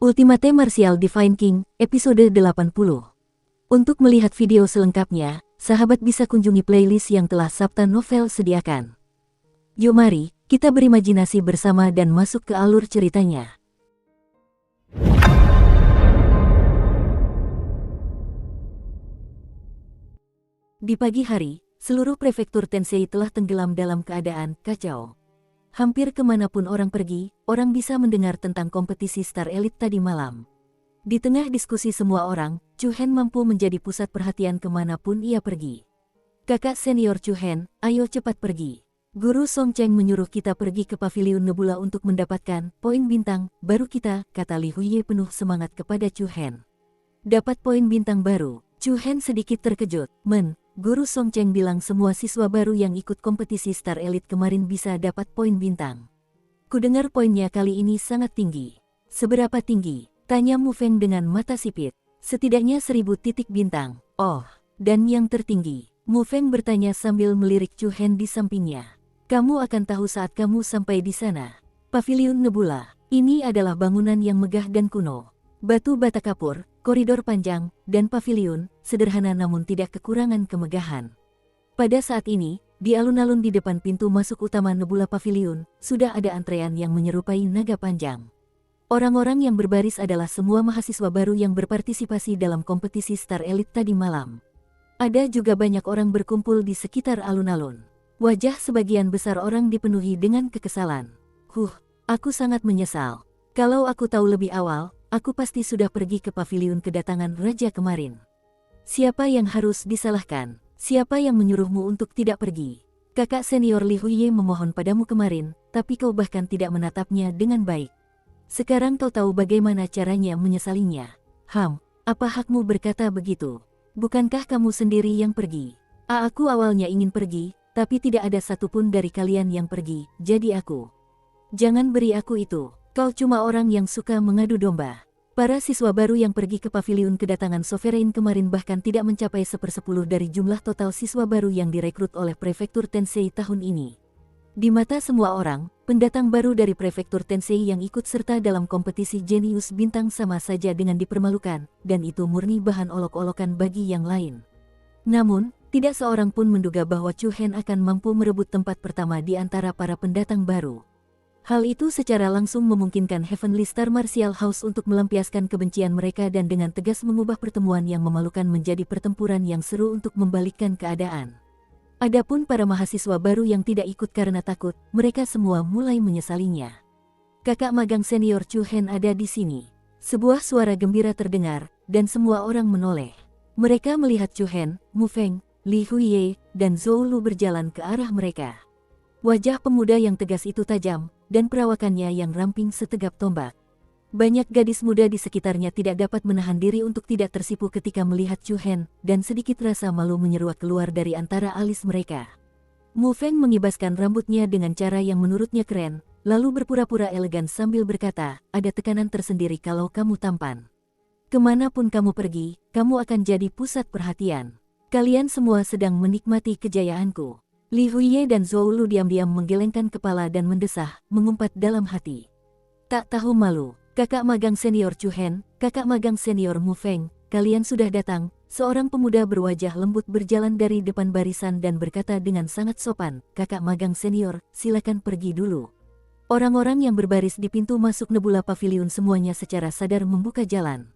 Ultimate Martial Divine King, episode 80. Untuk melihat video selengkapnya, sahabat bisa kunjungi playlist yang telah Sabta Novel sediakan. Yuk mari, kita berimajinasi bersama dan masuk ke alur ceritanya. Di pagi hari, seluruh prefektur Tensei telah tenggelam dalam keadaan kacau. Hampir kemanapun orang pergi, orang bisa mendengar tentang kompetisi Star Elite tadi malam. Di tengah diskusi semua orang, Chu Hen mampu menjadi pusat perhatian kemanapun ia pergi. Kakak senior Chu Hen, ayo cepat pergi. Guru Song Cheng menyuruh kita pergi ke Paviliun Nebula untuk mendapatkan poin bintang baru kita, kata Li Huiye penuh semangat kepada Chu Hen. Dapat poin bintang baru, Chu Hen sedikit terkejut. Guru Song Cheng bilang semua siswa baru yang ikut kompetisi Star Elite kemarin bisa dapat poin bintang. Kudengar poinnya kali ini sangat tinggi. Seberapa tinggi? Tanya Mu Feng dengan mata sipit. Setidaknya 1000 titik bintang. Oh, dan yang tertinggi? Mu Feng bertanya sambil melirik Chu Hen di sampingnya. Kamu akan tahu saat kamu sampai di sana. Paviliun Nebula. Ini adalah bangunan yang megah dan kuno. Batu bata kapur, koridor panjang, dan paviliun, sederhana namun tidak kekurangan kemegahan. Pada saat ini, di alun-alun di depan pintu masuk utama Nebula Paviliun, sudah ada antrean yang menyerupai naga panjang. Orang-orang yang berbaris adalah semua mahasiswa baru yang berpartisipasi dalam kompetisi Star Elite tadi malam. Ada juga banyak orang berkumpul di sekitar alun-alun. Wajah sebagian besar orang dipenuhi dengan kekesalan. Aku sangat menyesal. Kalau aku tahu lebih awal, aku pasti sudah pergi ke paviliun kedatangan raja kemarin. Siapa yang harus disalahkan? Siapa yang menyuruhmu untuk tidak pergi? Kakak senior Li Huiye memohon padamu kemarin, tapi kau bahkan tidak menatapnya dengan baik. Sekarang kau tahu bagaimana caranya menyesalinya. Apa hakmu berkata begitu? Bukankah kamu sendiri yang pergi? Aku awalnya ingin pergi, tapi tidak ada satupun dari kalian yang pergi, jadi aku. Jangan beri aku itu. Kau cuma orang yang suka mengadu domba. Para siswa baru yang pergi ke paviliun kedatangan Sovereign kemarin bahkan tidak mencapai 1/10 dari jumlah total siswa baru yang direkrut oleh Prefektur Tensei tahun ini. Di mata semua orang, pendatang baru dari Prefektur Tensei yang ikut serta dalam kompetisi jenius bintang sama saja dengan dipermalukan, dan itu murni bahan olok-olokan bagi yang lain. Namun, tidak seorang pun menduga bahwa Chu Hen akan mampu merebut tempat pertama di antara para pendatang baru. Hal itu secara langsung memungkinkan Heavenly Star Martial House untuk melampiaskan kebencian mereka dan dengan tegas mengubah pertemuan yang memalukan menjadi pertempuran yang seru untuk membalikkan keadaan. Adapun para mahasiswa baru yang tidak ikut karena takut, mereka semua mulai menyesalinya. Kakak magang senior Chu Hen ada di sini. Sebuah suara gembira terdengar, dan semua orang menoleh. Mereka melihat Chu Hen, Mu Feng, Li Huiye, dan Zhou Lu berjalan ke arah mereka. Wajah pemuda yang tegas itu tajam, dan perawakannya yang ramping setegap tombak. Banyak gadis muda di sekitarnya tidak dapat menahan diri untuk tidak tersipu ketika melihat Chu Hen, dan sedikit rasa malu menyeruak keluar dari antara alis mereka. Mu Feng mengibaskan rambutnya dengan cara yang menurutnya keren, lalu berpura-pura elegan sambil berkata, ada tekanan tersendiri kalau kamu tampan. Kemanapun kamu pergi, kamu akan jadi pusat perhatian. Kalian semua sedang menikmati kejayaanku. Li Huiye dan Zhou Lu diam-diam menggelengkan kepala dan mendesah, mengumpat dalam hati. Tak tahu malu, kakak magang senior Chu Hen, kakak magang senior Mu Feng, kalian sudah datang. Seorang pemuda berwajah lembut berjalan dari depan barisan dan berkata dengan sangat sopan, kakak magang senior, silakan pergi dulu. Orang-orang yang berbaris di pintu masuk Nebula Paviliun semuanya secara sadar membuka jalan.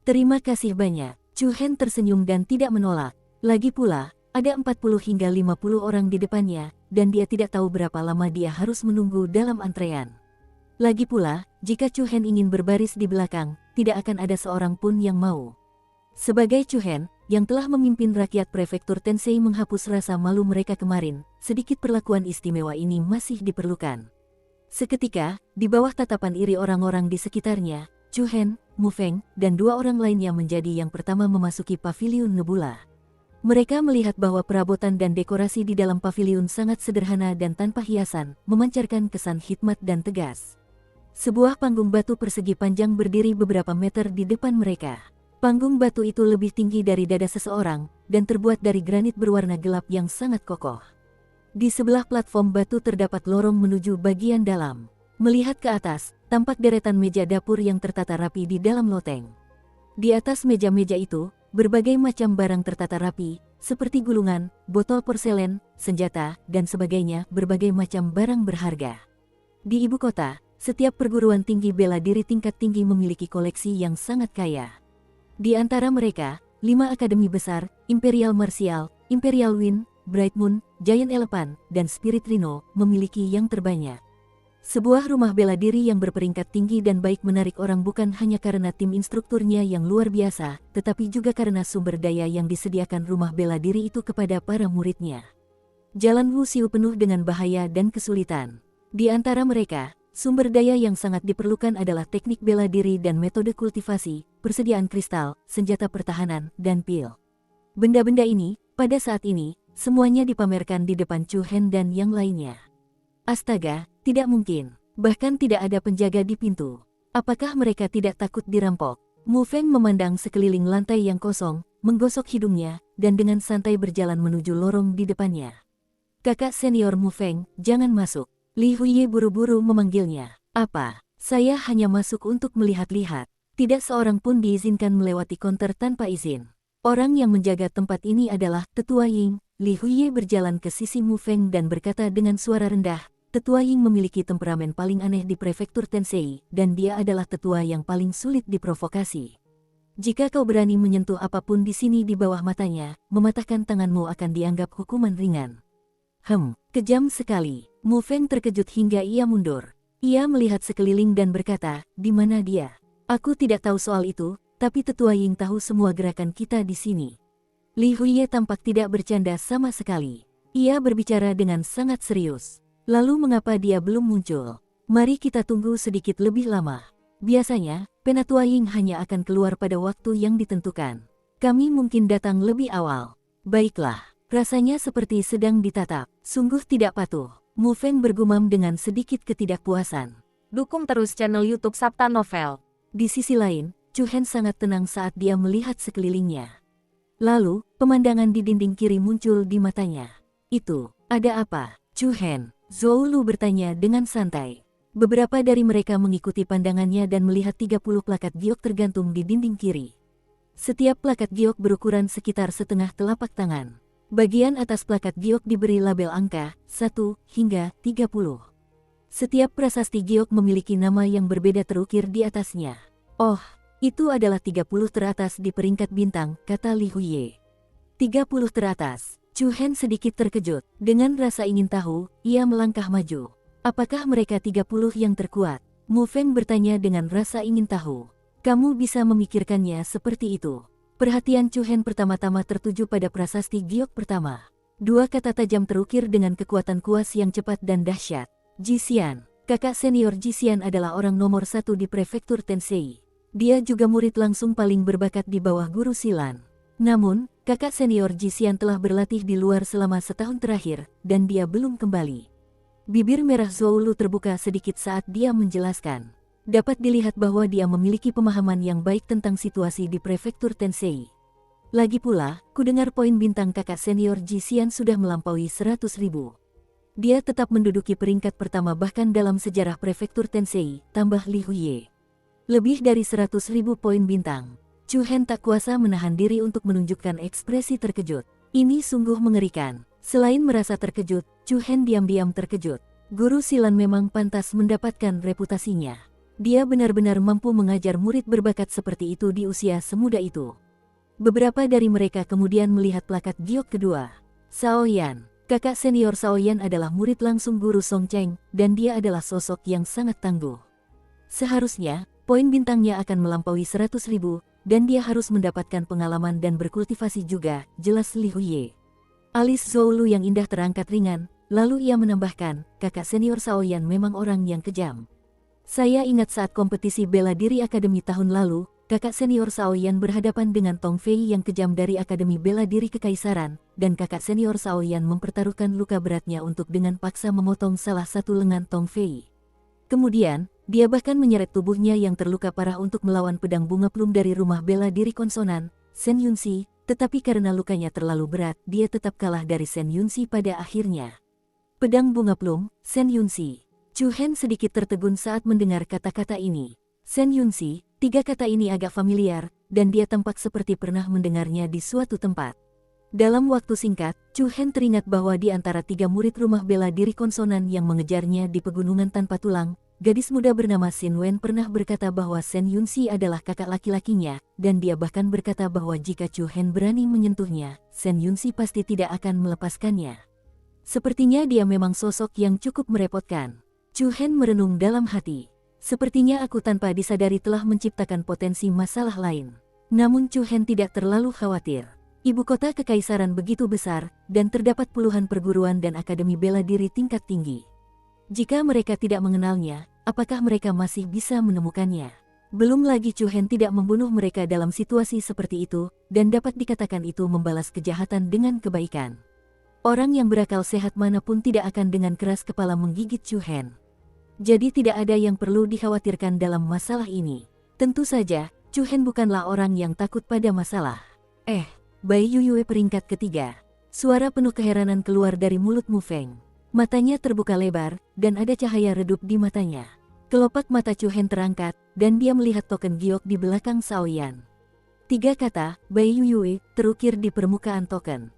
Terima kasih banyak, Chu Hen tersenyum dan tidak menolak. Lagi pula, ada 40 hingga 50 orang di depannya, dan dia tidak tahu berapa lama dia harus menunggu dalam antrean. Lagi pula, jika Chu Hen ingin berbaris di belakang, tidak akan ada seorang pun yang mau. Sebagai Chu Hen, yang telah memimpin rakyat Prefektur Tensei menghapus rasa malu mereka kemarin, sedikit perlakuan istimewa ini masih diperlukan. Seketika, di bawah tatapan iri orang-orang di sekitarnya, Chu Hen, Mu Feng, dan 2 orang lainnya menjadi yang pertama memasuki Paviliun Nebula. Mereka melihat bahwa perabotan dan dekorasi di dalam paviliun sangat sederhana dan tanpa hiasan, memancarkan kesan hikmat dan tegas. Sebuah panggung batu persegi panjang berdiri beberapa meter di depan mereka. Panggung batu itu lebih tinggi dari dada seseorang, dan terbuat dari granit berwarna gelap yang sangat kokoh. Di sebelah platform batu terdapat lorong menuju bagian dalam. Melihat ke atas, tampak deretan meja dapur yang tertata rapi di dalam loteng. Di atas meja-meja itu, berbagai macam barang tertata rapi, seperti gulungan, botol porselen, senjata, dan sebagainya, berbagai macam barang berharga. Di ibu kota, setiap perguruan tinggi bela diri tingkat tinggi memiliki koleksi yang sangat kaya. Di antara mereka, 5 akademi besar, Imperial Martial, Imperial Wind, Bright Moon, Giant Elephant, dan Spirit Rhino, memiliki yang terbanyak. Sebuah rumah bela diri yang berperingkat tinggi dan baik menarik orang bukan hanya karena tim instrukturnya yang luar biasa, tetapi juga karena sumber daya yang disediakan rumah bela diri itu kepada para muridnya. Jalan Wuxiu penuh dengan bahaya dan kesulitan. Di antara mereka, sumber daya yang sangat diperlukan adalah teknik bela diri dan metode kultivasi, persediaan kristal, senjata pertahanan, dan pil. Benda-benda ini, pada saat ini, semuanya dipamerkan di depan Chu Hen dan yang lainnya. Astaga, tidak mungkin. Bahkan tidak ada penjaga di pintu. Apakah mereka tidak takut dirampok? Mu Feng memandang sekeliling lantai yang kosong, menggosok hidungnya, dan dengan santai berjalan menuju lorong di depannya. Kakak senior Mu Feng, jangan masuk. Li Huiye buru-buru memanggilnya. Apa? Saya hanya masuk untuk melihat-lihat. Tidak seorang pun diizinkan melewati konter tanpa izin. Orang yang menjaga tempat ini adalah Tetua Ying. Li Huiye berjalan ke sisi Mu Feng dan berkata dengan suara rendah, Tetua Ying memiliki temperamen paling aneh di prefektur Tensei, dan dia adalah tetua yang paling sulit diprovokasi. Jika kau berani menyentuh apapun di sini di bawah matanya, mematahkan tanganmu akan dianggap hukuman ringan. Kejam sekali. Mu Feng terkejut hingga ia mundur. Ia melihat sekeliling dan berkata, di mana dia? Aku tidak tahu soal itu, tapi Tetua Ying tahu semua gerakan kita di sini. Li Huiye tampak tidak bercanda sama sekali. Ia berbicara dengan sangat serius. Lalu mengapa dia belum muncul? Mari kita tunggu sedikit lebih lama. Biasanya, Penatua Ying hanya akan keluar pada waktu yang ditentukan. Kami mungkin datang lebih awal. Baiklah, rasanya seperti sedang ditatap. Sungguh tidak patuh. Mu Feng bergumam dengan sedikit ketidakpuasan. Dukung terus channel YouTube Sabta Novel. Di sisi lain, Chu Hen sangat tenang saat dia melihat sekelilingnya. Lalu, pemandangan di dinding kiri muncul di matanya. Itu, ada apa? Chu Hen, Zhou Lu bertanya dengan santai. Beberapa dari mereka mengikuti pandangannya dan melihat 30 plakat giok tergantung di dinding kiri. Setiap plakat giok berukuran sekitar setengah telapak tangan. Bagian atas plakat giok diberi label angka, 1 hingga 30. Setiap prasasti giok memiliki nama yang berbeda terukir di atasnya. Oh, itu adalah 30 teratas di peringkat bintang, kata Li Huiye. 30 teratas. Chu Hen sedikit terkejut. Dengan rasa ingin tahu, ia melangkah maju. Apakah mereka 30 yang terkuat? Mu Feng bertanya dengan rasa ingin tahu. Kamu bisa memikirkannya seperti itu. Perhatian Chu Hen pertama-tama tertuju pada prasasti giok pertama. 2 kata tajam terukir dengan kekuatan kuas yang cepat dan dahsyat. Ji Xian. Kakak senior Ji Xian adalah orang nomor 1 di prefektur Tensei. Dia juga murid langsung paling berbakat di bawah guru Silan. Namun, kakak senior Ji Xian telah berlatih di luar selama setahun terakhir, dan dia belum kembali. Bibir merah Zhou Lu terbuka sedikit saat dia menjelaskan. Dapat dilihat bahwa dia memiliki pemahaman yang baik tentang situasi di prefektur Tensei. Lagi pula, kudengar poin bintang kakak senior Ji Xian sudah melampaui 100.000. Dia tetap menduduki peringkat pertama bahkan dalam sejarah prefektur Tensei, tambah Li Huiye. Lebih dari 100.000 poin bintang. Chu Hen tak kuasa menahan diri untuk menunjukkan ekspresi terkejut. Ini sungguh mengerikan. Selain merasa terkejut, Chu Hen diam-diam terkejut. Guru Silan memang pantas mendapatkan reputasinya. Dia benar-benar mampu mengajar murid berbakat seperti itu di usia semuda itu. Beberapa dari mereka kemudian melihat plakat giok kedua. Shao Yan. Kakak senior Shao Yan adalah murid langsung guru Song Cheng, dan dia adalah sosok yang sangat tangguh. Seharusnya, poin bintangnya akan melampaui 100.000, dan dia harus mendapatkan pengalaman dan berkultivasi juga, jelas Li Huiye. Alis Zhou Lu yang indah terangkat ringan, lalu ia menambahkan, kakak senior Shao Yan memang orang yang kejam. Saya ingat saat kompetisi bela diri akademi tahun lalu, kakak senior Shao Yan berhadapan dengan Tong Fei yang kejam dari Akademi Bela Diri Kekaisaran, dan kakak senior Shao Yan mempertaruhkan luka beratnya untuk dengan paksa memotong salah satu lengan Tong Fei. Kemudian, dia bahkan menyeret tubuhnya yang terluka parah untuk melawan pedang bunga plum dari rumah bela diri konsonan, Shen Yunxi, tetapi karena lukanya terlalu berat, dia tetap kalah dari Shen Yunxi pada akhirnya. Pedang bunga plum, Shen Yunxi. Chu Hen sedikit tertegun saat mendengar kata-kata ini. Sen Yunxi, 3 kata ini agak familiar, dan dia tampak seperti pernah mendengarnya di suatu tempat. Dalam waktu singkat, Chu Hen teringat bahwa di antara 3 murid rumah bela diri konsonan yang mengejarnya di pegunungan tanpa tulang, gadis muda bernama Xin Wen pernah berkata bahwa Sen Yunxi adalah kakak laki-lakinya, dan dia bahkan berkata bahwa jika Chu Hen berani menyentuhnya, Sen Yunxi pasti tidak akan melepaskannya. Sepertinya dia memang sosok yang cukup merepotkan. Chu Hen merenung dalam hati. Sepertinya aku tanpa disadari telah menciptakan potensi masalah lain. Namun Chu Hen tidak terlalu khawatir. Ibu kota kekaisaran begitu besar, dan terdapat puluhan perguruan dan akademi bela diri tingkat tinggi. Jika mereka tidak mengenalnya, apakah mereka masih bisa menemukannya? Belum lagi Chu Hen tidak membunuh mereka dalam situasi seperti itu, dan dapat dikatakan itu membalas kejahatan dengan kebaikan. Orang yang berakal sehat manapun tidak akan dengan keras kepala menggigit Chu Hen. Jadi tidak ada yang perlu dikhawatirkan dalam masalah ini. Tentu saja, Chu Hen bukanlah orang yang takut pada masalah. Bai Yuyue peringkat ketiga. Suara penuh keheranan keluar dari mulut Mu Feng. Matanya terbuka lebar, dan ada cahaya redup di matanya. Kelopak mata Chu Hen terangkat, dan dia melihat token giok di belakang Xiaoyan. 3 kata, Bai Yuyue, terukir di permukaan token.